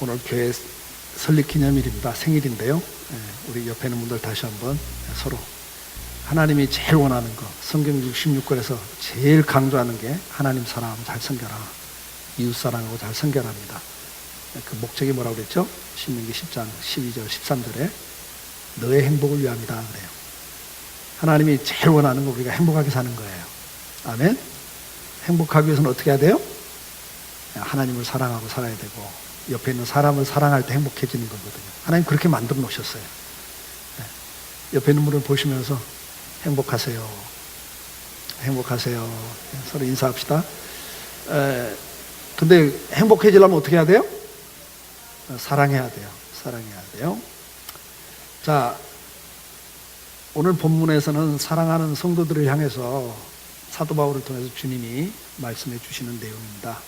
오늘 교회 설립 기념일입니다. 생일인데요. 우리 옆에 있는 분들 다시 한번 서로 하나님이 제일 원하는 거, 성경 66권에서 제일 강조하는 게 하나님 사랑하고 잘 섬겨라, 이웃 사랑하고 잘 섬겨라입니다. 그 목적이 뭐라고 그랬죠? 신명기 10장 12절 13절에 너의 행복을 위함이다 그래요. 하나님이 제일 원하는 거 우리가 행복하게 사는 거예요. 아멘. 행복하기 위해서는 어떻게 해야 돼요? 하나님을 사랑하고 살아야 되고 옆에 있는 사람을 사랑할 때 행복해지는 거거든요. 하나님 그렇게 만들어 놓으셨어요. 옆에 있는 분을 보시면서 행복하세요, 행복하세요, 서로 인사합시다. 근데 행복해지려면 어떻게 해야 돼요? 사랑해야 돼요. 사랑해야 돼요. 자, 오늘 본문에서는 사랑하는 성도들을 향해서 사도 바울을 통해서 주님이 말씀해 주시는 내용입니다.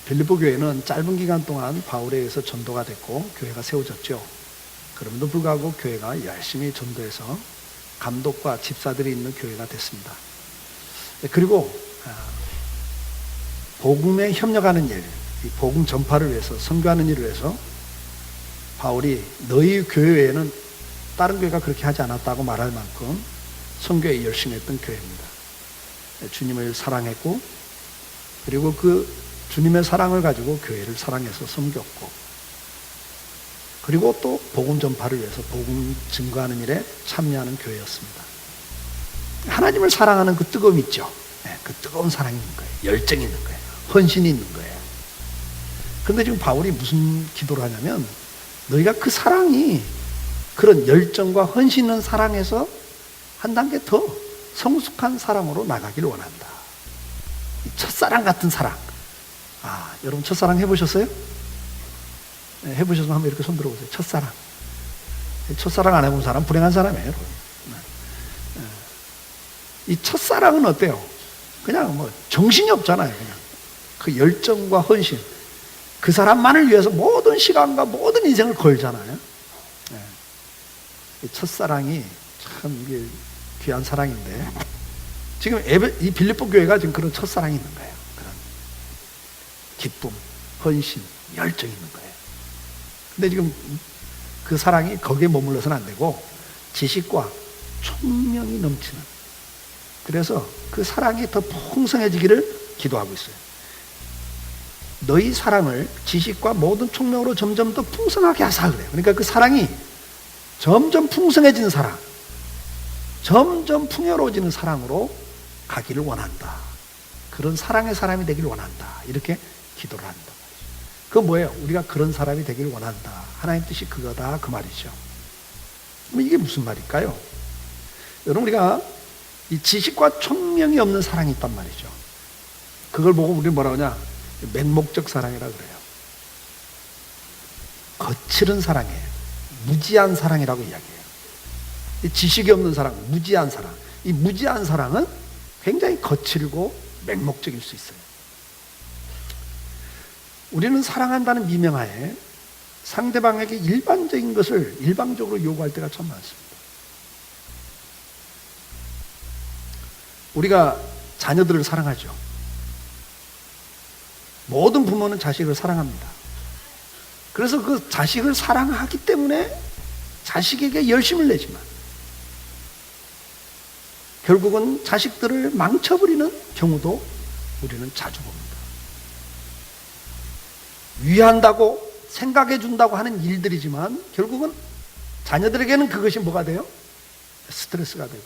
빌립보 교회는 짧은 기간 동안 바울에 의해서 전도가 됐고 교회가 세워졌죠. 그럼에도 불구하고 교회가 열심히 전도해서 감독과 집사들이 있는 교회가 됐습니다. 그리고 복음에 협력하는 일, 복음 전파를 위해서, 선교하는 일을 위해서 바울이 너희 교회에는 다른 교회가 그렇게 하지 않았다고 말할 만큼 선교에 열심히 했던 교회입니다. 주님을 사랑했고, 그리고 그 주님의 사랑을 가지고 교회를 사랑해서 섬겼고, 그리고 또 복음 전파를 위해서 복음 증거하는 일에 참여하는 교회였습니다. 하나님을 사랑하는 그 뜨거움이 있죠. 그 뜨거운 사랑이 있는 거예요. 열정이 있는 거예요. 헌신이 있는 거예요. 그런데 지금 바울이 무슨 기도를 하냐면, 너희가 그 사랑이 그런 열정과 헌신 있는 사랑에서 한 단계 더 성숙한 사랑으로 나가기를 원한다. 첫사랑 같은 사랑. 여러분 첫사랑 해보셨어요? 해보셨으면 한번 이렇게 손 들어보세요. 첫사랑. 첫사랑 안 해본 사람 불행한 사람이에요, 여러분. 이 첫사랑은 어때요? 그냥 뭐 정신이 없잖아요. 그냥 그 열정과 헌신, 그 사람만을 위해서 모든 시간과 모든 인생을 걸잖아요. 이 첫사랑이 참 귀한 사랑인데, 지금 이 빌립보 교회가 지금 그런 첫사랑이 있는 거예요. 그런 기쁨, 헌신, 열정이 있는 거예요. 근데 지금 그 사랑이 거기에 머물러서는 안 되고 지식과 총명이 넘치는, 그래서 그 사랑이 더 풍성해지기를 기도하고 있어요. 너희 사랑을 지식과 모든 총명으로 점점 더 풍성하게 하사 그래요. 그러니까 그 사랑이 점점 풍성해지는 사랑, 점점 풍요로워지는 사랑으로 가기를 원한다. 그런 사랑의 사람이 되기를 원한다. 이렇게 기도를 한다. 그건 뭐예요? 우리가 그런 사람이 되기를 원한다. 하나님 뜻이 그거다, 그 말이죠. 그럼 이게 무슨 말일까요? 여러분, 우리가 이 지식과 총명이 없는 사랑이 있단 말이죠. 그걸 보고 우리는 뭐라고 하냐? 맹목적 사랑이라고 그래요. 거칠은 사랑이에요. 무지한 사랑이라고 이야기해요. 이 지식이 없는 사랑, 무지한 사랑. 이 무지한 사랑은 굉장히 거칠고 맹목적일 수 있어요. 우리는 사랑한다는 미명하에 상대방에게 일반적인 것을 일방적으로 요구할 때가 참 많습니다. 우리가 자녀들을 사랑하죠. 모든 부모는 자식을 사랑합니다. 그래서 그 자식을 사랑하기 때문에 자식에게 열심을 내지만 결국은 자식들을 망쳐버리는 경우도 우리는 자주 봅니다. 위한다고 생각해 준다고 하는 일들이지만 결국은 자녀들에게는 그것이 뭐가 돼요? 스트레스가 되고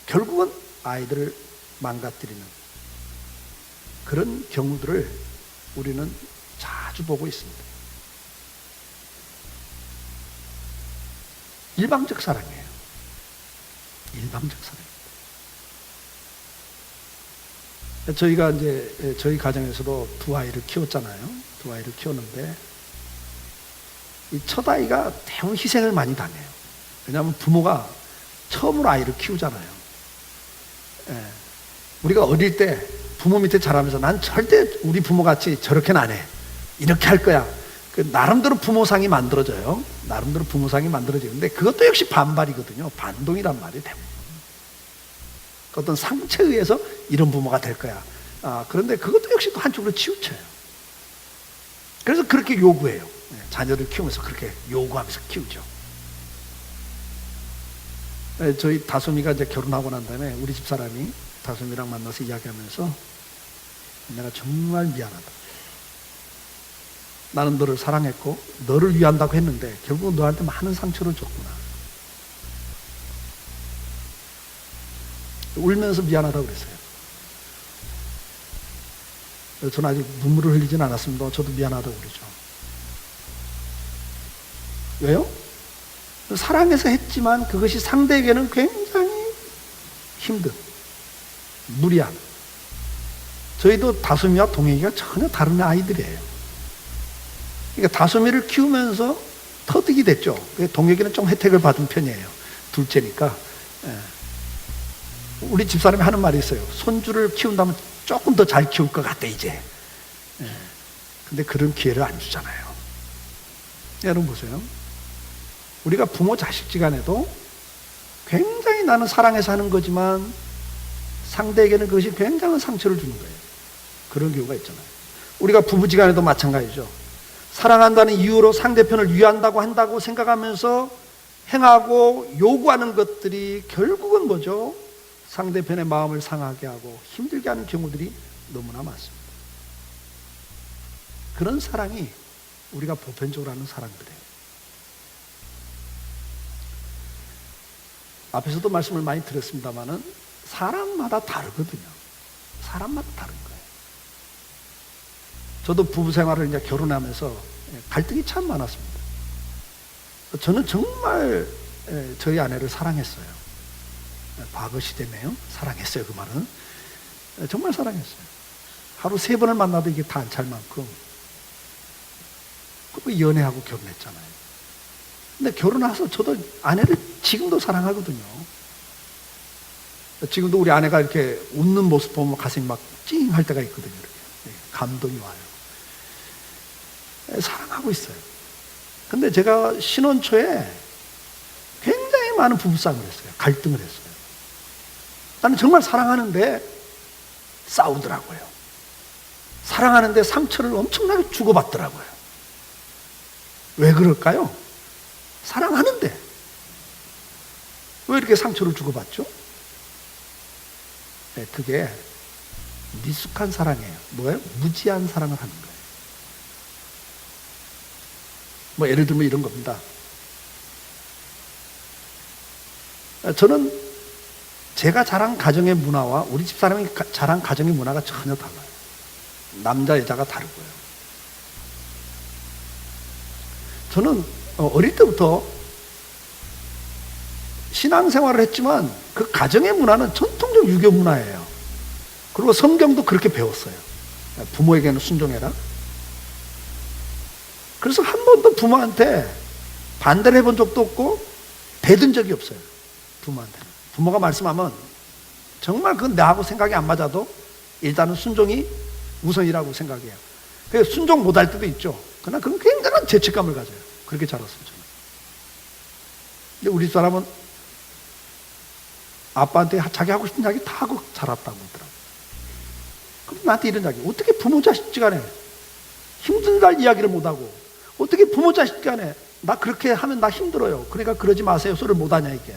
결국은 아이들을 망가뜨리는 그런 경우들을 우리는 자주 보고 있습니다. 일방적 사랑이에요. 일방적 사랑입니다. 저희가 이제 저희 가정에서도 두 아이를 키웠잖아요. 두 아이를 키웠는데 이 첫 아이가 대부분 희생을 많이 당해요. 왜냐하면 부모가 처음으로 아이를 키우잖아요. 우리가 어릴 때 부모 밑에 자라면서 난 절대 우리 부모같이 저렇게는 안 해, 이렇게 할 거야. 그 나름대로 부모상이 만들어져요. 나름대로 부모상이 만들어져요. 근데 그것도 역시 반발이거든요. 반동이란 말이 대부분. 어떤 상처에 의해서 이런 부모가 될 거야. 그런데 그것도 역시 또 한쪽으로 치우쳐요. 그래서 그렇게 요구해요. 자녀를 키우면서 그렇게 요구하면서 키우죠. 저희 다솜이가 이제 결혼하고 난 다음에 우리 집사람이 다솜이랑 만나서 이야기하면서 내가 정말 미안하다. 나는 너를 사랑했고 너를 위한다고 했는데 결국 너한테 많은 상처를 줬구나. 울면서 미안하다고 그랬어요. 저는 아직 눈물을 흘리진 않았습니다. 저도 미안하다고 그러죠. 왜요? 사랑해서 했지만 그것이 상대에게는 굉장히 힘든, 무리한. 저희도 다솜이와 동혁이가 전혀 다른 아이들이에요. 그러니까 다솜이를 키우면서 터득이 됐죠. 동혁이는 좀 혜택을 받은 편이에요. 둘째니까. 우리 집사람이 하는 말이 있어요. 손주를 키운다면 조금 더 잘 키울 것 같아 이제. 근데 그런 기회를 안 주잖아요. 여러분 보세요. 우리가 부모 자식지간에도 굉장히 나는 사랑해서 하는 거지만 상대에게는 그것이 굉장한 상처를 주는 거예요. 그런 경우가 있잖아요. 우리가 부부지간에도 마찬가지죠. 사랑한다는 이유로 상대편을 위한다고 한다고 생각하면서 행하고 요구하는 것들이 결국은 뭐죠? 상대편의 마음을 상하게 하고 힘들게 하는 경우들이 너무나 많습니다. 그런 사랑이 우리가 보편적으로 하는 사랑들이에요. 앞에서도 말씀을 많이 드렸습니다만은 사람마다 다르거든요. 사람마다 다른 거예요. 저도 부부 생활을 이제 결혼하면서 갈등이 참 많았습니다. 저는 정말 저희 아내를 사랑했어요. 과거 시대네요. 사랑했어요. 그 말은 정말 사랑했어요. 하루 3번을 만나도 이게 다 안 찰 만큼. 그 연애하고 결혼했잖아요. 근데 결혼해서 저도 아내를 지금도 사랑하거든요. 지금도 우리 아내가 이렇게 웃는 모습 보면 가슴이 막 찡할 때가 있거든요. 이렇게 감동이 와요. 사랑하고 있어요. 근데 제가 신혼 초에 굉장히 많은 부부싸움을 했어요. 갈등을 했어요. 나는 정말 사랑하는데 싸우더라고요. 사랑하는데 상처를 엄청나게 주고받더라고요. 왜 그럴까요? 사랑하는데 왜 이렇게 상처를 주고받죠? 네, 그게 미숙한 사랑이에요. 뭐예요? 무지한 사랑을 하는 거예요. 뭐 예를 들면 이런 겁니다. 저는 제가 자란 가정의 문화와 우리 집사람이 자란 가정의 문화가 전혀 달라요. 남자 여자가 다르고요. 저는 어릴 때부터 신앙생활을 했지만 그 가정의 문화는 전통적 유교 문화예요. 그리고 성경도 그렇게 배웠어요. 부모에게는 순종해라. 그래서 한 번도 부모한테 반대를 해본 적도 없고 대든 적이 없어요. 부모한테는. 부모가 말씀하면 정말 그건 나하고 생각이 안 맞아도 일단은 순종이 우선이라고 생각해요. 그래서 순종 못할 때도 있죠. 그러나 그건 굉장한 죄책감을 가져요. 그렇게 자랐어요. 저는. 근데 우리 사람은 아빠한테 자기 하고 싶은 이야기 다 하고 자랐다고 하더라고요. 그럼 나한테 이런 이야기, 어떻게 부모 자식간에 힘든 날 이야기를 못하고 어떻게 부모 자식간에 나 그렇게 하면 나 힘들어요. 그러니까 그러지 마세요. 소리를 못하냐 이게.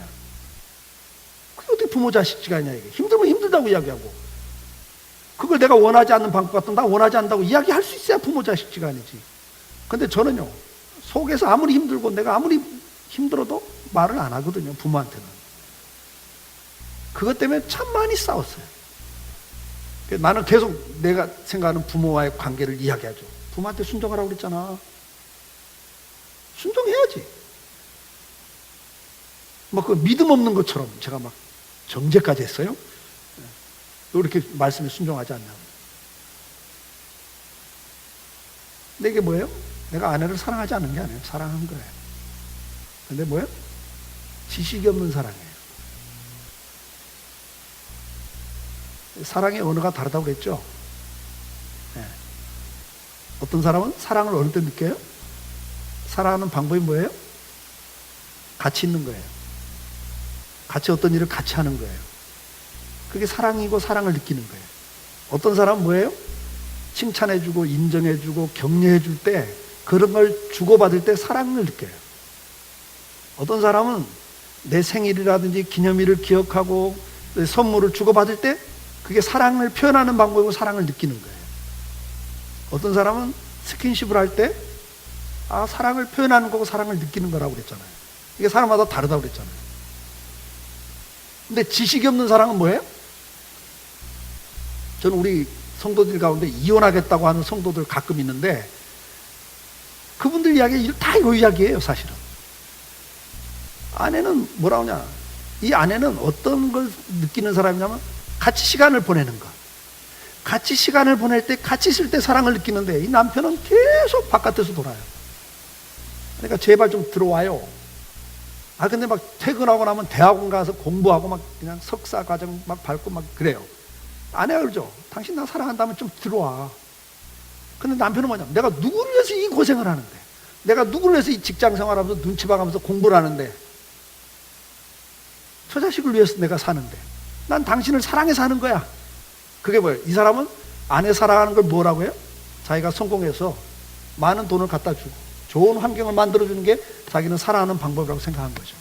그게 어떻게 부모 자식간이냐 이게. 힘들면 힘들다고 이야기하고 그걸 내가 원하지 않는 방법 같은 나 원하지 않는다고 이야기할 수 있어야 부모 자식간이지. 근데 저는요 속에서 아무리 힘들고 내가 아무리 힘들어도 말을 안 하거든요. 부모한테는. 그것 때문에 참 많이 싸웠어요. 나는 계속 내가 생각하는 부모와의 관계를 이야기하죠. 부모한테 순종하라고 그랬잖아. 순종해야지. 막 그 믿음 없는 것처럼 제가 막 정죄까지 했어요. 왜 이렇게 말씀에 순종하지 않냐고. 근데 이게 뭐예요? 내가 아내를 사랑하지 않는 게 아니에요. 사랑한 거예요. 근데 뭐예요? 지식이 없는 사랑이에요. 사랑의 언어가 다르다고 그랬죠? 네. 어떤 사람은 사랑을 어느 때 느껴요? 사랑하는 방법이 뭐예요? 같이 있는 거예요. 같이 어떤 일을 같이 하는 거예요. 그게 사랑이고 사랑을 느끼는 거예요. 어떤 사람은 뭐예요? 칭찬해주고 인정해주고 격려해줄 때, 그런 걸 주고받을 때 사랑을 느껴요. 어떤 사람은 내 생일이라든지 기념일을 기억하고 선물을 주고받을 때 그게 사랑을 표현하는 방법이고 사랑을 느끼는 거예요. 어떤 사람은 스킨십을 할 때 사랑을 표현하는 거고 사랑을 느끼는 거라고 그랬잖아요. 이게 사람마다 다르다고 그랬잖아요. 근데 지식이 없는 사랑은 뭐예요? 저는 우리 성도들 가운데 이혼하겠다고 하는 성도들 가끔 있는데, 그분들 이야기 다 이 이야기예요. 사실은 아내는 뭐라 하냐, 이 아내는 어떤 걸 느끼는 사람이냐면 같이 시간을 보내는 것, 같이 시간을 보낼 때, 같이 있을 때 사랑을 느끼는데, 이 남편은 계속 바깥에서 돌아요. 그러니까 제발 좀 들어와요. 근데 막 퇴근하고 나면 대학원 가서 공부하고 막 그냥 석사 과정 막 밟고 막 그래요. 아내가 그러죠. 당신 나 사랑한다면 좀 들어와. 근데 남편은 뭐냐, 내가 누구를 위해서 이 고생을 하는데, 내가 누구를 위해서 이 직장 생활하면서 눈치 봐가면서 공부를 하는데, 저 자식을 위해서 내가 사는데, 난 당신을 사랑해서 하는 거야. 그게 뭐예요? 이 사람은 아내 사랑하는 걸 뭐라고 해요? 자기가 성공해서 많은 돈을 갖다 주고 좋은 환경을 만들어주는 게 자기는 사랑하는 방법이라고 생각한 거죠.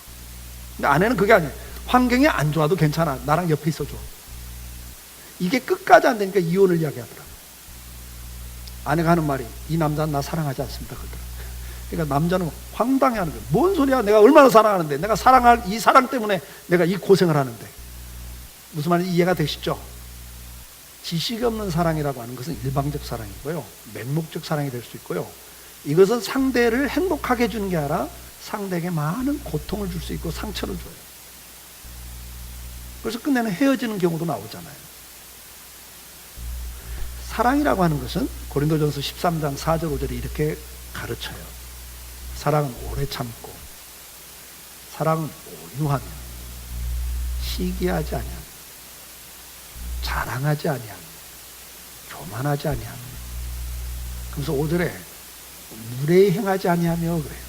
근데 아내는 그게 아니에요. 환경이 안 좋아도 괜찮아, 나랑 옆에 있어줘. 이게 끝까지 안 되니까 이혼을 이야기하더라고요. 아내가 하는 말이, 이 남자는 나 사랑하지 않습니다 그러더라고요. 그러니까 남자는 황당해하는 거예요. 뭔 소리야, 내가 얼마나 사랑하는데, 내가 사랑할 이 사랑 때문에 내가 이 고생을 하는데. 무슨 말인지 이해가 되시죠? 지식이 없는 사랑이라고 하는 것은 일방적 사랑이고요, 맹목적 사랑이 될 수 있고요, 이것은 상대를 행복하게 해주는 게 아니라 상대에게 많은 고통을 줄 수 있고 상처를 줘요. 그래서 끝내는 헤어지는 경우도 나오잖아요. 사랑이라고 하는 것은 고린도전서 13장 4절 5절에 이렇게 가르쳐요. 사랑은 오래 참고, 사랑은 온유하며, 시기하지 아니하며, 자랑하지 아니하며, 교만하지 아니하며. 그래서 5절에 무례히 행하지 아니하며 그래요.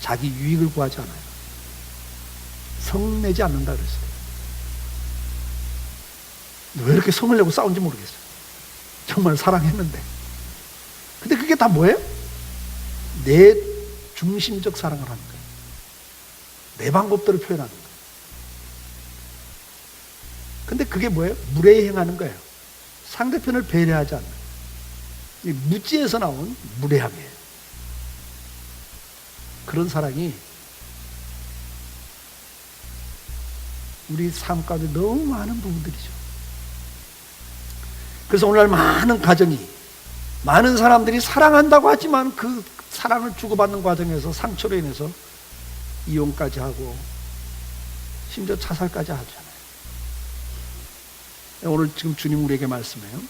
자기 유익을 구하지 않아요. 성내지 않는다 그랬어요. 왜 이렇게 성을 내고 싸운지 모르겠어요. 정말 사랑했는데. 근데 그게 다 뭐예요? 내 중심적 사랑을 하는 거예요. 내 방법대로 표현하는 거예요. 근데 그게 뭐예요? 무례히 행하는 거예요. 상대편을 배려하지 않는 거예요. 이 무지에서 나온 무례함이에요. 그런 사랑이 우리 삶 가운데 너무 많은 부분들이죠. 그래서 오늘날 많은 가정이, 많은 사람들이 사랑한다고 하지만 그 사랑을 주고받는 과정에서 상처로 인해서 이혼까지 하고 심지어 자살까지 하잖아요. 오늘 지금 주님 우리에게 말씀해요.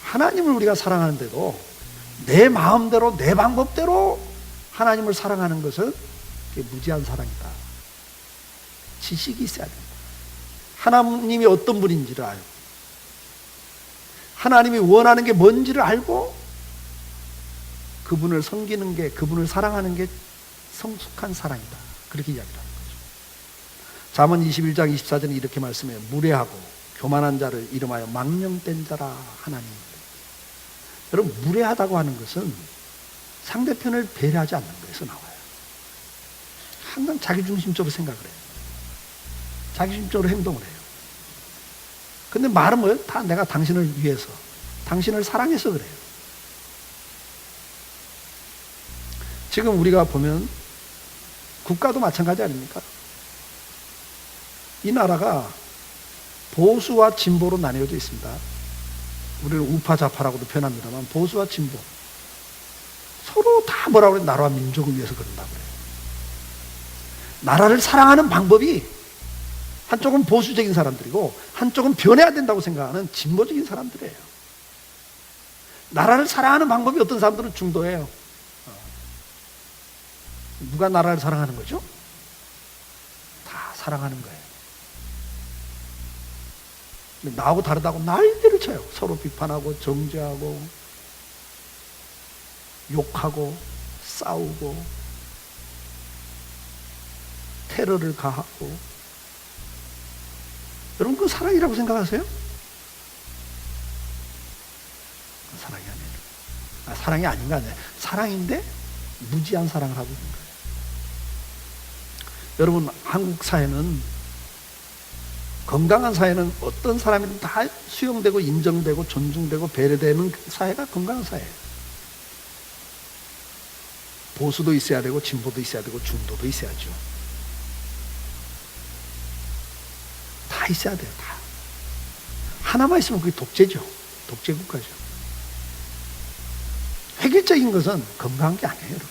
하나님을 우리가 사랑하는데도 내 마음대로 내 방법대로 하나님을 사랑하는 것은 무지한 사랑이다. 지식이 있어야 된다. 하나님이 어떤 분인지를 알고, 하나님이 원하는 게 뭔지를 알고 그분을 섬기는 게, 그분을 사랑하는 게 성숙한 사랑이다. 그렇게 이야기를 하는 거죠. 잠언 21장 24절에 이렇게 말씀해요. 무례하고 교만한 자를 이름하여 망령된 자라 하나님. 여러분, 무례하다고 하는 것은 상대편을 배려하지 않는 거에서 나와요. 항상 자기중심적으로 생각을 해요. 자기중심적으로 행동을 해요. 근데 말은 뭐예요? 다 내가 당신을 위해서, 당신을 사랑해서 그래요. 지금 우리가 보면 국가도 마찬가지 아닙니까? 이 나라가 보수와 진보로 나뉘어져 있습니다. 우리는 우파 좌파라고도 표현합니다만, 보수와 진보, 서로 다 뭐라고 그래요? 나라와 민족을 위해서 그런다고 그래요. 나라를 사랑하는 방법이 한쪽은 보수적인 사람들이고 한쪽은 변해야 된다고 생각하는 진보적인 사람들이에요. 나라를 사랑하는 방법이 어떤 사람들은 중도예요. 누가 나라를 사랑하는 거죠? 다 사랑하는 거예요. 근데 나하고 다르다고 난리를 쳐요. 서로 비판하고 정죄하고 욕하고 싸우고 테러를 가하고. 여러분, 그 사랑이라고 생각하세요? 사랑이 아니에요. 사랑이 아닌 거 아니에요. 사랑인데 무지한 사랑을 하고 있는 거예요. 여러분, 한국 사회는, 건강한 사회는 어떤 사람이든 다 수용되고 인정되고 존중되고 배려되는 사회가 건강한 사회예요. 보수도 있어야 되고 진보도 있어야 되고 중도도 있어야죠. 다 있어야 돼요. 다. 하나만 있으면 그게 독재죠. 독재 국가죠. 획일적인 것은 건강한 게 아니에요, 여러분.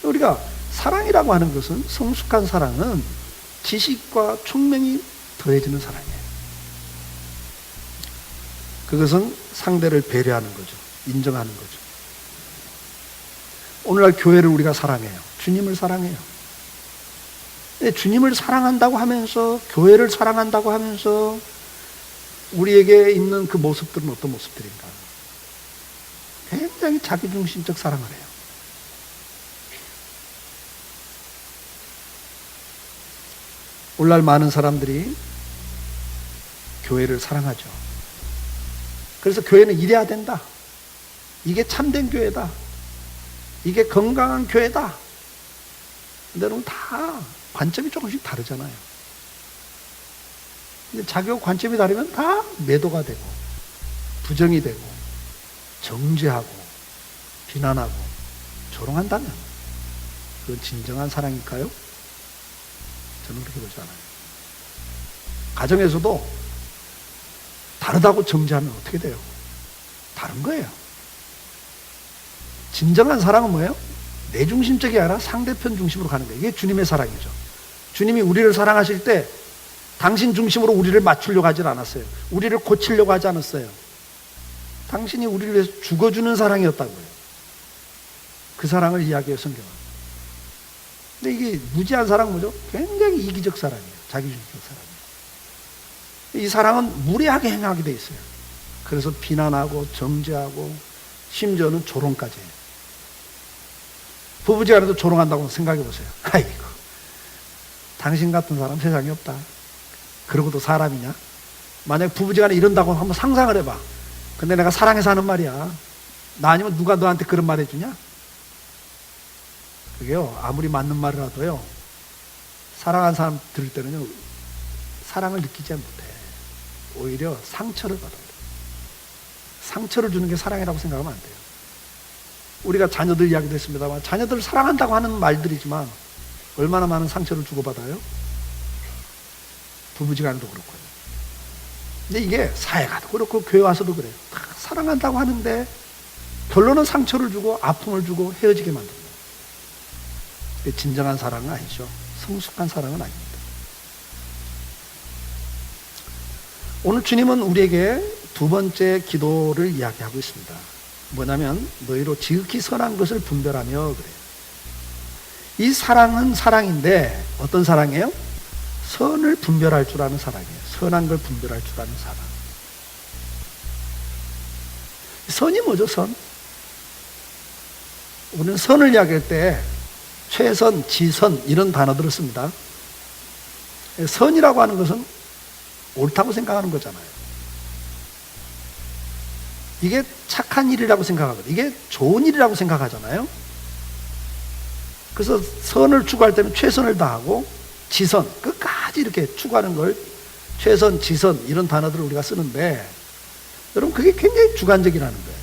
우리가 사랑이라고 하는 것은, 성숙한 사랑은 지식과 총명이 더해지는 사랑이에요. 그것은 상대를 배려하는 거죠. 인정하는 거죠. 오늘날 교회를 우리가 사랑해요. 주님을 사랑해요. 주님을 사랑한다고 하면서, 교회를 사랑한다고 하면서 우리에게 있는 그 모습들은 어떤 모습들인가? 굉장히 자기중심적 사랑을 해요. 오늘날 많은 사람들이 교회를 사랑하죠. 그래서 교회는 이래야 된다. 이게 참된 교회다. 이게 건강한 교회다. 근데 여러분, 다 관점이 조금씩 다르잖아요. 근데 자기가 관점이 다르면 다 매도가 되고, 부정이 되고, 정죄하고, 비난하고, 조롱한다면 그건 진정한 사랑일까요? 저는 그렇게 보지 않아요. 가정에서도 다르다고 정죄하면 어떻게 돼요? 다른 거예요. 진정한 사랑은 뭐예요? 내 중심적이 아니라 상대편 중심으로 가는 거예요. 이게 주님의 사랑이죠. 주님이 우리를 사랑하실 때 당신 중심으로 우리를 맞추려고 하질 않았어요. 우리를 고치려고 하지 않았어요. 당신이 우리를 위해서 죽어주는 사랑이었다고요. 그 사랑을 이야기해요, 성경은. 근데 이게 무지한 사랑은 뭐죠? 굉장히 이기적 사랑이에요. 자기중심적 사랑이에요. 이 사랑은 무례하게 행하게 돼 있어요. 그래서 비난하고 정죄하고 심지어는 조롱까지 해요. 부부지간에도 조롱한다고 생각해 보세요. 아이고, 당신 같은 사람 세상에 없다. 그러고도 사람이냐? 만약 부부지간에 이런다고 한번 상상을 해봐. 근데 내가 사랑해서 하는 말이야. 나 아니면 누가 너한테 그런 말 해주냐? 그게요, 아무리 맞는 말이라도요, 사랑하는 사람 들을 때는요, 사랑을 느끼지 못해. 오히려 상처를 받아요. 상처를 주는 게 사랑이라고 생각하면 안 돼요. 우리가 자녀들 이야기도 했습니다만, 자녀들 사랑한다고 하는 말들이지만 얼마나 많은 상처를 주고받아요? 부부지간에도 그렇고요. 근데 이게 사회가도 그렇고 교회 와서도 그래요. 다 사랑한다고 하는데 결론은 상처를 주고 아픔을 주고 헤어지게 만듭니다. 이게 진정한 사랑은 아니죠. 성숙한 사랑은 아닙니다. 오늘 주님은 우리에게 두 번째 기도를 이야기하고 있습니다. 뭐냐면, 너희로 지극히 선한 것을 분별하며 그래요. 이 사랑은 사랑인데 어떤 사랑이에요? 선을 분별할 줄 아는 사랑이에요. 선한 걸 분별할 줄 아는 사랑. 선이 뭐죠, 선? 우리는 선을 이야기할 때 최선, 지선 이런 단어들을 씁니다. 선이라고 하는 것은 옳다고 생각하는 거잖아요. 이게 착한 일이라고 생각하거든요. 이게 좋은 일이라고 생각하잖아요. 그래서 선을 추구할 때는 최선을 다하고 지선, 끝까지 이렇게 추구하는 걸 최선, 지선 이런 단어들을 우리가 쓰는데, 여러분 그게 굉장히 주관적이라는 거예요.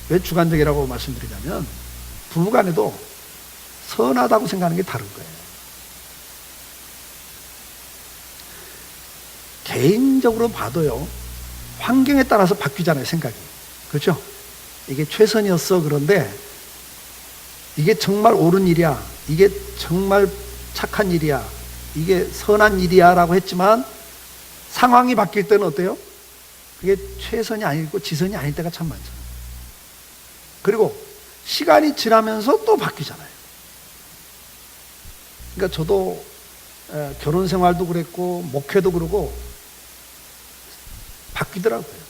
왜 주관적이라고 말씀드리냐면, 부부간에도 선하다고 생각하는 게 다른 거예요. 개인적으로 봐도요, 환경에 따라서 바뀌잖아요, 생각이. 그렇죠? 이게 최선이었어. 그런데 이게 정말 옳은 일이야, 이게 정말 착한 일이야, 이게 선한 일이야 라고 했지만 상황이 바뀔 때는 어때요? 그게 최선이 아니고 지선이 아닐 때가 참 많잖아요. 그리고 시간이 지나면서 또 바뀌잖아요. 그러니까 저도 결혼 생활도 그랬고 목회도 그러고 바뀌더라고요.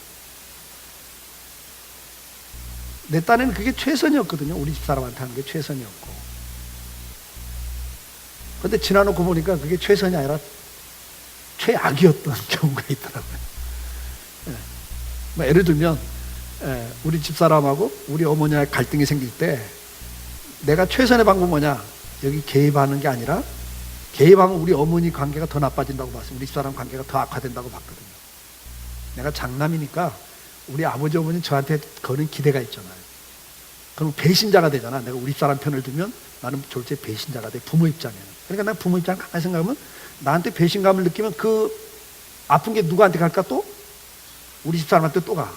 내 딴에는 그게 최선이었거든요. 우리 집사람한테 하는 게 최선이었고. 그런데 지나놓고 보니까 그게 최선이 아니라 최악이었던 경우가 있더라고요. 예. 뭐 예를 들면 우리 집사람하고 우리 어머니와 갈등이 생길 때 내가 최선의 방법은 뭐냐? 여기 개입하는 게 아니라 개입하면 우리 어머니 관계가 더 나빠진다고 봤어요. 우리 집사람 관계가 더 악화된다고 봤거든요. 내가 장남이니까 우리 아버지 어머니 저한테 거는 기대가 있잖아요. 그럼 배신자가 되잖아. 내가 우리 집사람 편을 두면 나는 졸제 배신자가 돼. 부모 입장에는. 그러니까 내가 부모 입장을 가만히 생각하면 나한테 배신감을 느끼면 그 아픈 게 누구한테 갈까 또? 우리 집사람한테 또 가.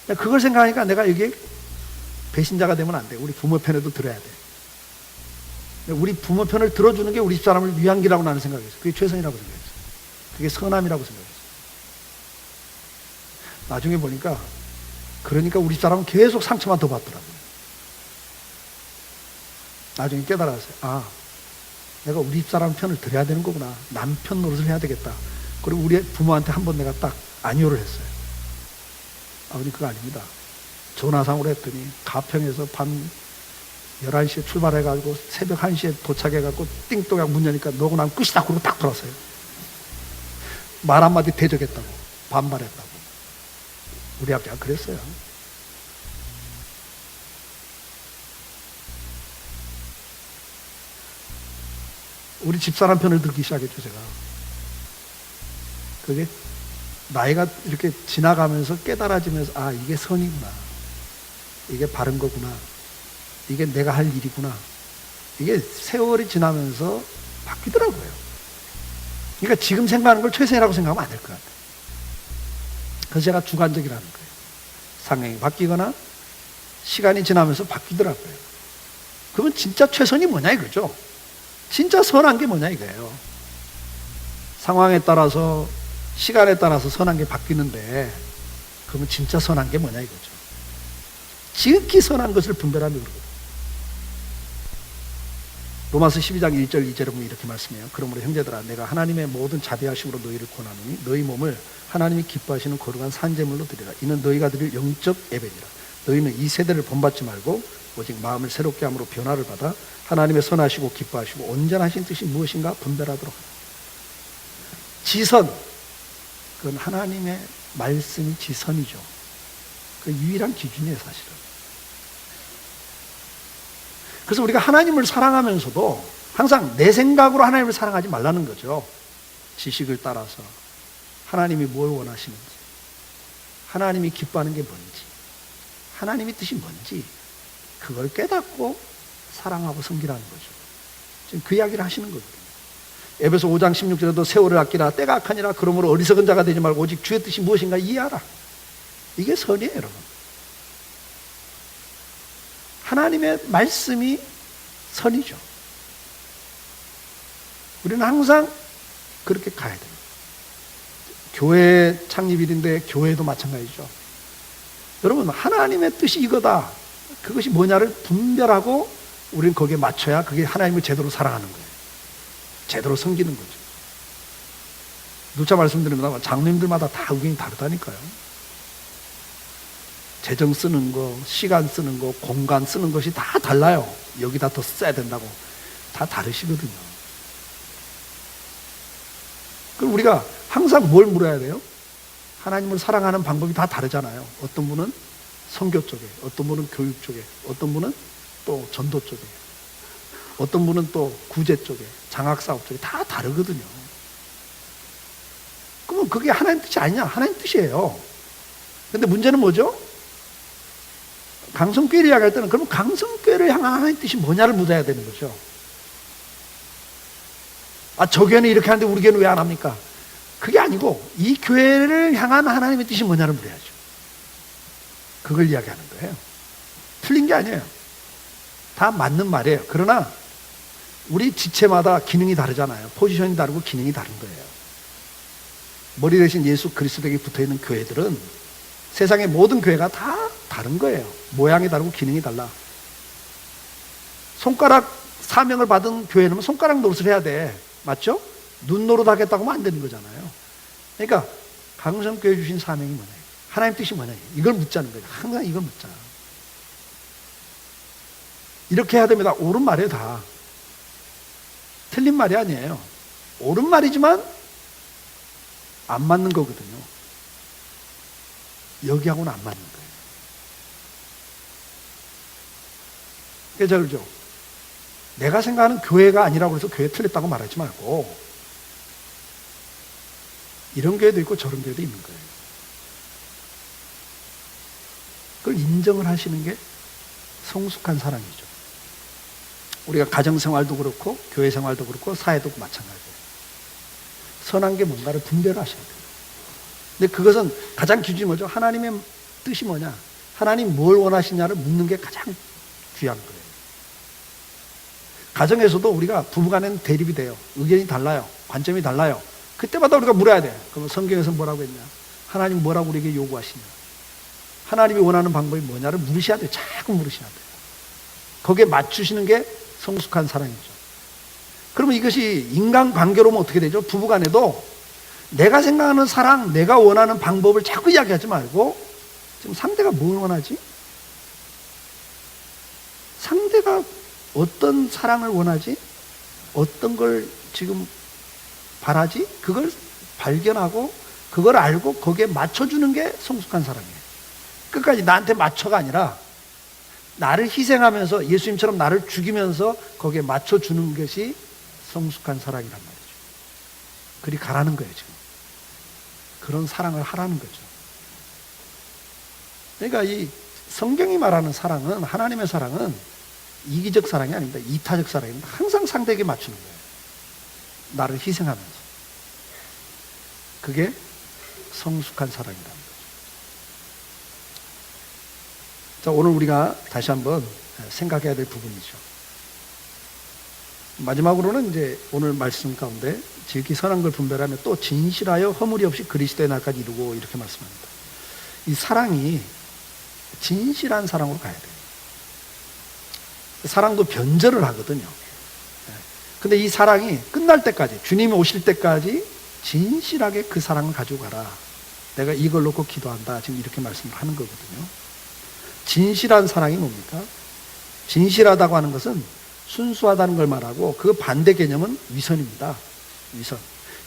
그걸 생각하니까 내가 여기에 배신자가 되면 안 돼. 우리 부모 편에도 들어야 돼. 우리 부모 편을 들어주는 게 우리 집사람을 위한 길이라고 나는 생각했어. 그게 최선이라고 생각했어. 그게 선함이라고 생각했어. 나중에 보니까 그러니까 우리 집사람은 계속 상처만 더 받더라고요. 나중에 깨달았어요. 아, 내가 우리 집사람 편을 들어야 되는 거구나. 남편 노릇을 해야 되겠다. 그리고 우리 부모한테 한번 내가 딱 안요를 했어요. 아버님 그거 아닙니다. 전화상으로 했더니 가평에서 밤 11시에 출발해가지고 새벽 1시에 도착해가지고 띵동약 문 여니까 너고 나면 끝이다. 그러고 딱 돌았어요. 말 한마디 대적했다고. 반발했다고. 우리 아버지가 그랬어요. 우리 집사람 편을 들기 시작했죠, 제가. 그게 나이가 이렇게 지나가면서 깨달아지면서, 아, 이게 선이구나. 이게 바른 거구나. 이게 내가 할 일이구나. 이게 세월이 지나면서 바뀌더라고요. 그러니까 지금 생각하는 걸 최선이라고 생각하면 안 될 것 같아요. 그래서 제가 주관적이라는 거예요. 상황이 바뀌거나 시간이 지나면서 바뀌더라고요. 그러면 진짜 최선이 뭐냐 이거죠. 진짜 선한 게 뭐냐 이거예요. 상황에 따라서 시간에 따라서 선한 게 바뀌는데 그러면 진짜 선한 게 뭐냐 이거죠. 지극히 선한 것을 분별하며 그러거든요. 로마서 12장 1절 2절에 보면 이렇게 말씀해요. 그러므로 형제들아 내가 하나님의 모든 자비하심으로 너희를 권하노니 너희 몸을 하나님이 기뻐하시는 거룩한 산제물로 드리라. 이는 너희가 드릴 영적 예배니라. 너희는 이 세대를 본받지 말고 오직 마음을 새롭게 함으로 변화를 받아 하나님의 선하시고 기뻐하시고 온전하신 뜻이 무엇인가 분별하도록 하라. 지선, 그건 하나님의 말씀이 지선이죠. 그 유일한 기준이에요, 사실은. 그래서 우리가 하나님을 사랑하면서도 항상 내 생각으로 하나님을 사랑하지 말라는 거죠. 지식을 따라서 하나님이 뭘 원하시는지, 하나님이 기뻐하는 게 뭔지, 하나님의 뜻이 뭔지 그걸 깨닫고 사랑하고 섬기라는 거죠. 지금 그 이야기를 하시는 거거든요. 에베소 5장 16절에도 세월을 아끼라 때가 악하니라. 그러므로 어리석은 자가 되지 말고 오직 주의 뜻이 무엇인가 이해하라. 이게 선이에요, 여러분. 하나님의 말씀이 선이죠. 우리는 항상 그렇게 가야 돼요. 교회 창립일인데 교회도 마찬가지죠. 여러분, 하나님의 뜻이 이거다. 그것이 뭐냐를 분별하고 우리는 거기에 맞춰야 그게 하나님을 제대로 사랑하는 거예요. 제대로 섬기는 거죠. 누차 말씀드립니다. 장로님들마다 다 의견이 다르다니까요. 재정 쓰는 거, 시간 쓰는 거, 공간 쓰는 것이 다 달라요. 여기다 더 써야 된다고. 다 다르시거든요. 그럼 우리가 항상 뭘 물어야 돼요? 하나님을 사랑하는 방법이 다 다르잖아요. 어떤 분은 선교 쪽에, 어떤 분은 교육 쪽에, 어떤 분은 또 전도 쪽에, 어떤 분은 또 구제 쪽에, 장학사업 쪽에 다 다르거든요. 그러면 그게 하나님 뜻이 아니냐? 하나님 뜻이에요. 근데 문제는 뭐죠? 강성교회를 이야기할 때는 그러면 강성교회를 향한 하나님 뜻이 뭐냐를 묻어야 되는 거죠. 아, 저 교회는 이렇게 하는데 우리 교회는 왜 안 합니까? 그게 아니고 이 교회를 향한 하나님의 뜻이 뭐냐를 물어야죠. 그걸 이야기하는 거예요. 틀린 게 아니에요. 다 맞는 말이에요. 그러나 우리 지체마다 기능이 다르잖아요. 포지션이 다르고 기능이 다른 거예요. 머리 대신 예수 그리스도에게 붙어있는 교회들은 세상의 모든 교회가 다 다른 거예요. 모양이 다르고 기능이 달라. 손가락 사명을 받은 교회는 손가락 노릇을 해야 돼. 맞죠? 눈 노릇 하겠다고 하면 안 되는 거잖아요. 그러니까 강성교회 주신 사명이 뭐냐? 하나님 뜻이 뭐냐? 이걸 묻자는 거예요. 항상 이걸 묻자. 이렇게 해야 됩니다. 옳은 말이에요, 다. 틀린 말이 아니에요. 옳은 말이지만 안 맞는 거거든요. 여기하고는 안 맞는 거예요. 그래서 그러죠. 내가 생각하는 교회가 아니라고 해서 교회 틀렸다고 말하지 말고 이런 교회도 있고 저런 교회도 있는 거예요. 그걸 인정을 하시는 게 성숙한 사랑이죠. 우리가 가정생활도 그렇고 교회 생활도 그렇고 사회도 마찬가지예요. 선한 게 뭔가를 분별하셔야 돼요. 근데 그것은 가장 기준이 뭐죠? 하나님의 뜻이 뭐냐? 하나님 뭘 원하시냐를 묻는 게 가장 귀한 거예요. 가정에서도 우리가 부부간에는 대립이 돼요. 의견이 달라요. 관점이 달라요. 그때마다 우리가 물어야 돼요. 그러면 성경에서 뭐라고 했냐? 하나님 뭐라고 우리에게 요구하시냐? 하나님이 원하는 방법이 뭐냐를 물으셔야 돼요. 자꾸 물으셔야 돼요. 거기에 맞추시는 게 성숙한 사랑이죠. 그러면 이것이 인간관계로 보면 어떻게 되죠? 부부간에도 내가 생각하는 사랑, 내가 원하는 방법을 자꾸 이야기하지 말고 지금 상대가 뭘 원하지? 상대가 어떤 사랑을 원하지? 어떤 걸 지금 바라지? 그걸 발견하고 그걸 알고 거기에 맞춰주는 게 성숙한 사랑이에요. 끝까지 나한테 맞춰가 아니라 나를 희생하면서 예수님처럼 나를 죽이면서 거기에 맞춰주는 것이 성숙한 사랑이란 말이죠. 그리 가라는 거예요, 지금. 그런 사랑을 하라는 거죠. 그러니까 이 성경이 말하는 사랑은, 하나님의 사랑은 이기적 사랑이 아닙니다. 이타적 사랑입니다. 항상 상대에게 맞추는 거예요. 나를 희생하면서. 그게 성숙한 사랑이라는 거죠. 자, 오늘 우리가 다시 한번 생각해야 될 부분이죠. 마지막으로는 이제 오늘 말씀 가운데 지극히 선한 걸 분별하며 또 진실하여 허물이 없이 그리스도의 날까지 이루고 이렇게 말씀합니다. 이 사랑이 진실한 사랑으로 가야 돼요. 사랑도 변절을 하거든요. 근데 이 사랑이 끝날 때까지, 주님이 오실 때까지 진실하게 그 사랑을 가지고 가라. 내가 이걸 놓고 기도한다. 지금 이렇게 말씀을 하는 거거든요. 진실한 사랑이 뭡니까? 진실하다고 하는 것은 순수하다는 걸 말하고 그 반대 개념은 위선입니다. 위선.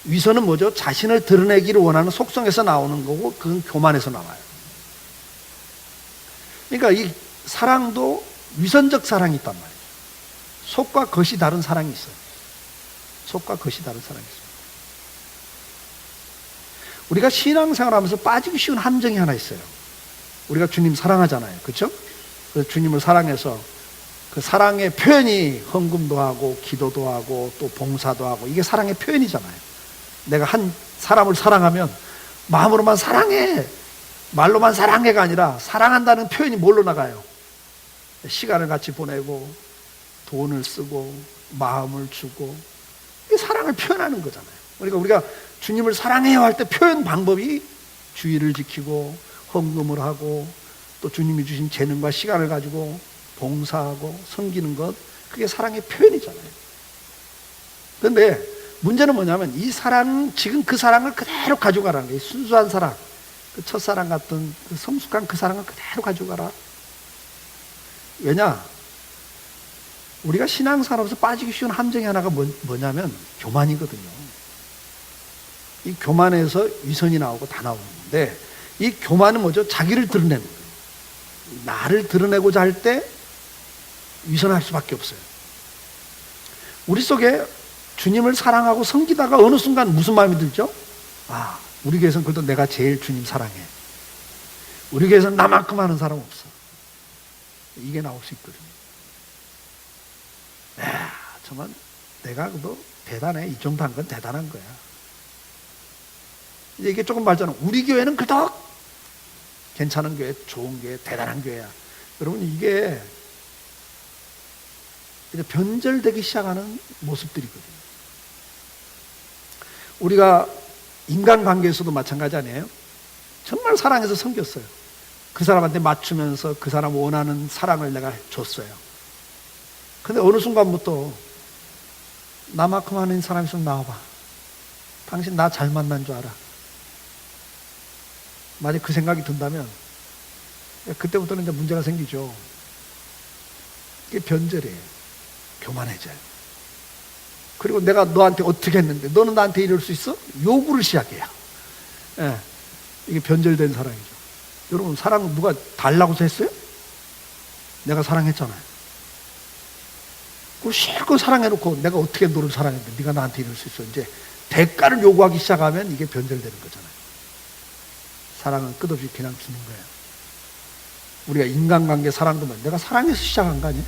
위선은 뭐죠? 자신을 드러내기를 원하는 속성에서 나오는 거고 그건 교만에서 나와요. 그러니까 이 사랑도 위선적 사랑이 있단 말이에요. 속과 겉이 다른 사랑이 있어요. 속과 겉이 다른 사랑이 있어요. 우리가 신앙생활하면서 빠지기 쉬운 함정이 하나 있어요. 우리가 주님 사랑하잖아요. 그렇죠? 그래서 주님을 사랑해서 그 사랑의 표현이 헌금도 하고 기도도 하고 또 봉사도 하고 이게 사랑의 표현이잖아요. 내가 한 사람을 사랑하면 마음으로만 사랑해, 말로만 사랑해가 아니라 사랑한다는 표현이 뭘로 나가요? 시간을 같이 보내고 돈을 쓰고 마음을 주고 이게 사랑을 표현하는 거잖아요. 그러니까 우리가 주님을 사랑해요 할 때 표현 방법이 주의를 지키고 헌금을 하고 또 주님이 주신 재능과 시간을 가지고 봉사하고 섬기는 것, 그게 사랑의 표현이잖아요. 그런데 문제는 뭐냐면 이 사랑은 지금 그 사랑을 그대로 가지고 가라는 거예요. 순수한 사랑, 그 첫사랑 같은 그 성숙한 그 사랑을 그대로 가지고 가라. 왜냐? 우리가 신앙생활하면서 빠지기 쉬운 함정이 하나가 뭐냐면 교만이거든요. 이 교만에서 위선이 나오고 다 나오는데 이 교만은 뭐죠? 자기를 드러내는 거예요. 나를 드러내고자 할 때 위선할 수밖에 없어요. 우리 속에 주님을 사랑하고 섬기다가 어느 순간 무슨 마음이 들죠? 아, 우리 교회에서는 그래도 내가 제일 주님 사랑해. 우리 교회에서는 나만큼 하는 사람 없어. 이게 나올 수 있거든요. 야, 정말 내가 그래도 대단해. 이 정도 한 건 대단한 거야. 이제 이게 조금 말하자면 우리 교회는 그닥 괜찮은 교회, 좋은 교회, 대단한 교회야. 여러분 이게 이제 변절되기 시작하는 모습들이거든요. 우리가 인간관계에서도 마찬가지 아니에요? 정말 사랑해서 섬겼어요. 그 사람한테 맞추면서 그 사람 원하는 사랑을 내가 줬어요. 근데 어느 순간부터 나만큼 하는 사람이 있으면 나와봐. 당신 나 잘 만난 줄 알아. 만약 그 생각이 든다면 그때부터는 이제 문제가 생기죠. 이게 변절이에요. 교만해져요. 그리고 내가 너한테 어떻게 했는데 너는 나한테 이럴 수 있어? 요구를 시작해요. 예, 이게 변절된 사랑이죠. 여러분, 사랑 누가 달라고 했어요? 내가 사랑했잖아요. 그 실컷 사랑해놓고 내가 어떻게 너를 사랑했는데 네가 나한테 이럴 수 있어. 이제 대가를 요구하기 시작하면 이게 변절되는 거잖아요. 사랑은 끝없이 그냥 주는 거예요. 우리가 인간관계 사랑도 뭐 내가 사랑해서 시작한 거 아니에요?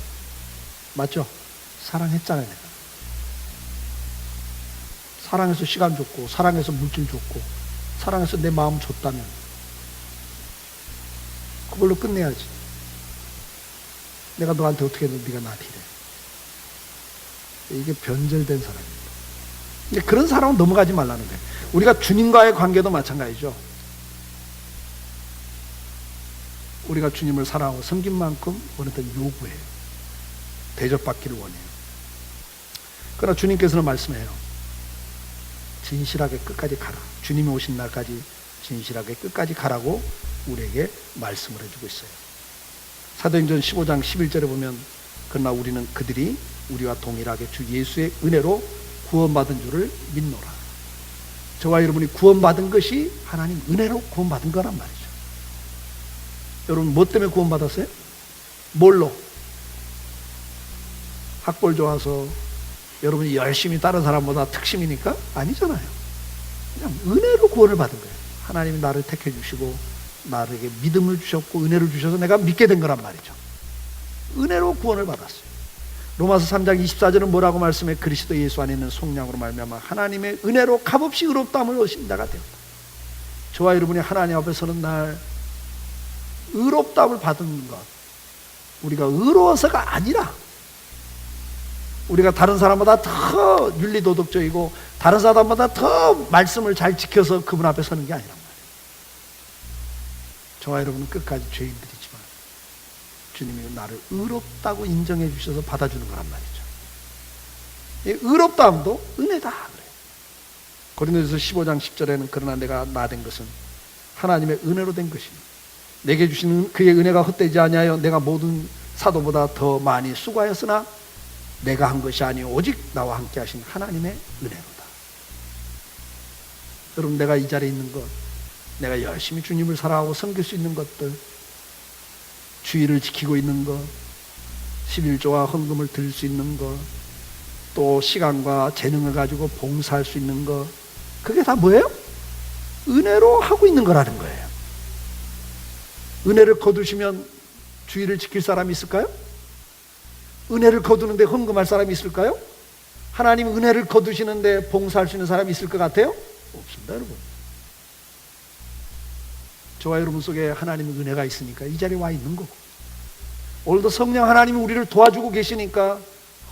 맞죠? 사랑했잖아요. 내가 사랑해서 시간 줬고, 사랑해서 물질 줬고, 사랑해서 내 마음 줬다면 그걸로 끝내야지. 내가 너한테 어떻게 했는데 네가 나한테 이래. 이게 변절된 사랑입니다. 근데 그런 사람은 넘어가지 말라는 거예요. 우리가 주님과의 관계도 마찬가지죠. 우리가 주님을 사랑하고 섬긴 만큼 어느덧 요구해요. 대접받기를 원해요. 그러나 주님께서는 말씀해요. 진실하게 끝까지 가라. 주님이 오신 날까지 진실하게 끝까지 가라고 우리에게 말씀을 해주고 있어요. 사도행전 15장 11절에 보면 그러나 우리는 그들이 우리와 동일하게 주 예수의 은혜로 구원받은 줄을 믿노라. 저와 여러분이 구원받은 것이 하나님 은혜로 구원받은 거란 말이죠. 여러분 뭐 때문에 구원받았어요? 뭘로? 학벌 좋아서 여러분이 열심히 다른 사람보다 특심이니까? 아니잖아요. 그냥 은혜로 구원을 받은 거예요. 하나님이 나를 택해 주시고 나에게 믿음을 주셨고 은혜를 주셔서 내가 믿게 된 거란 말이죠. 은혜로 구원을 받았어요. 로마서 3장 24절은 뭐라고 말씀해? 그리스도 예수 안에 있는 속량으로 말미암아 하나님의 은혜로 값없이 의롭다함을 얻으신 자가 되었다. 저와 여러분이 하나님 앞에서는 날 의롭다함을 받은 것, 우리가 의로워서가 아니라 우리가 다른 사람보다 더 윤리도덕적이고 다른 사람보다 더 말씀을 잘 지켜서 그분 앞에 서는 게 아니란 말이에요. 저와 여러분은 끝까지 죄인들이지만 주님이 나를 의롭다고 인정해 주셔서 받아주는 거란 말이죠. 이 의롭다함도 은혜다 그래요. 고린도전서 15장 10절에는 그러나 내가 나 된 것은 하나님의 은혜로 된 것이니 내게 주시는 그의 은혜가 헛되지 아니하여 내가 모든 사도보다 더 많이 수고하였으나 내가 한 것이 아니오 오직 나와 함께 하신 하나님의 은혜로다. 여러분 내가 이 자리에 있는 것, 내가 열심히 주님을 사랑하고 섬길 수 있는 것들, 주의를 지키고 있는 것, 11조와 헌금을 드릴 수 있는 것, 또 시간과 재능을 가지고 봉사할 수 있는 것, 그게 다 뭐예요? 은혜로 하고 있는 거라는 거예요. 은혜를 거두시면 주의를 지킬 사람이 있을까요? 은혜를 거두는데 헌금할 사람이 있을까요? 하나님 은혜를 거두시는데 봉사할 수 있는 사람이 있을 것 같아요? 없습니다, 여러분. 저와 여러분 속에 하나님의 은혜가 있으니까 이 자리에 와 있는 거고, 오늘도 성령 하나님이 우리를 도와주고 계시니까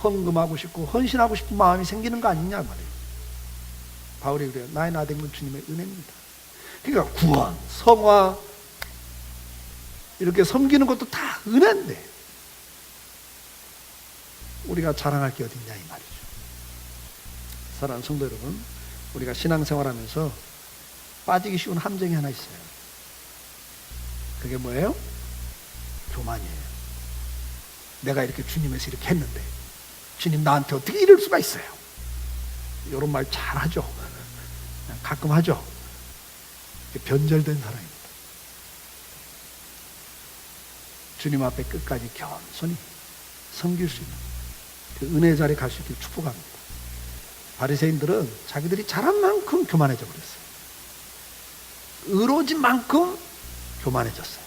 헌금하고 싶고 헌신하고 싶은 마음이 생기는 거 아니냐 말이에요. 바울이 그래요. 나의 나 된 건 주님의 은혜입니다. 그러니까 구원, 성화, 이렇게 섬기는 것도 다 은혜인데 우리가 자랑할 게 어딨냐 이 말이죠. 사랑하는 성도 여러분, 우리가 신앙생활하면서 빠지기 쉬운 함정이 하나 있어요. 그게 뭐예요? 교만이에요. 내가 이렇게 주님에서 이렇게 했는데 주님 나한테 어떻게 이럴 수가 있어요? 이런 말 잘 하죠. 가끔 하죠. 변절된 사랑입니다. 주님 앞에 끝까지 겸손히 섬길 수 있는 그 은혜 자리에 갈 수 있길 축복합니다. 바리새인들은 자기들이 잘한 만큼 교만해져 버렸어요. 의로워진 만큼 교만해졌어요.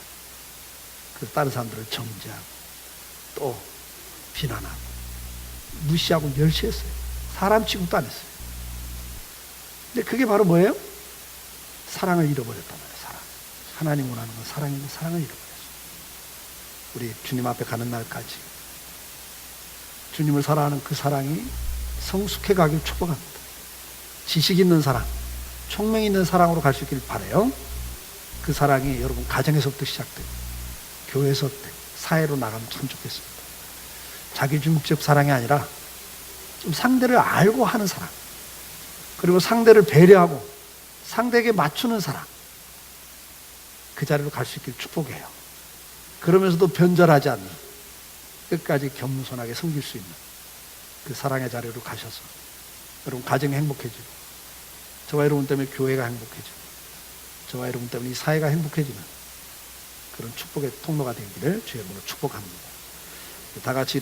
그래서 다른 사람들을 정죄하고 또 비난하고 무시하고 멸시했어요. 사람 취급도 안 했어요. 근데 그게 바로 뭐예요? 사랑을 잃어버렸단 말이에요. 사랑. 하나님 원하는 건 사랑인데 사랑을 잃어버렸어요. 우리 주님 앞에 가는 날까지 주님을 사랑하는 그 사랑이 성숙해 가길 축복합니다. 지식 있는 사랑, 총명 있는 사랑으로 갈 수 있길 바라요. 그 사랑이 여러분 가정에서부터 시작되고 교회에서부터 사회로 나가면 참 좋겠습니다. 자기 중립적 사랑이 아니라 좀 상대를 알고 하는 사랑, 그리고 상대를 배려하고 상대에게 맞추는 사랑, 그 자리로 갈 수 있길 축복해요. 그러면서도 변절하지 않는 끝까지 겸손하게 섬길 수 있는 그 사랑의 자리로 가셔서 여러분 가정이 행복해지고 저와 여러분 때문에 교회가 행복해지고 저와 여러분 때문에 이 사회가 행복해지는 그런 축복의 통로가 되기를 주의 이름으로 축복합니다. 다 같이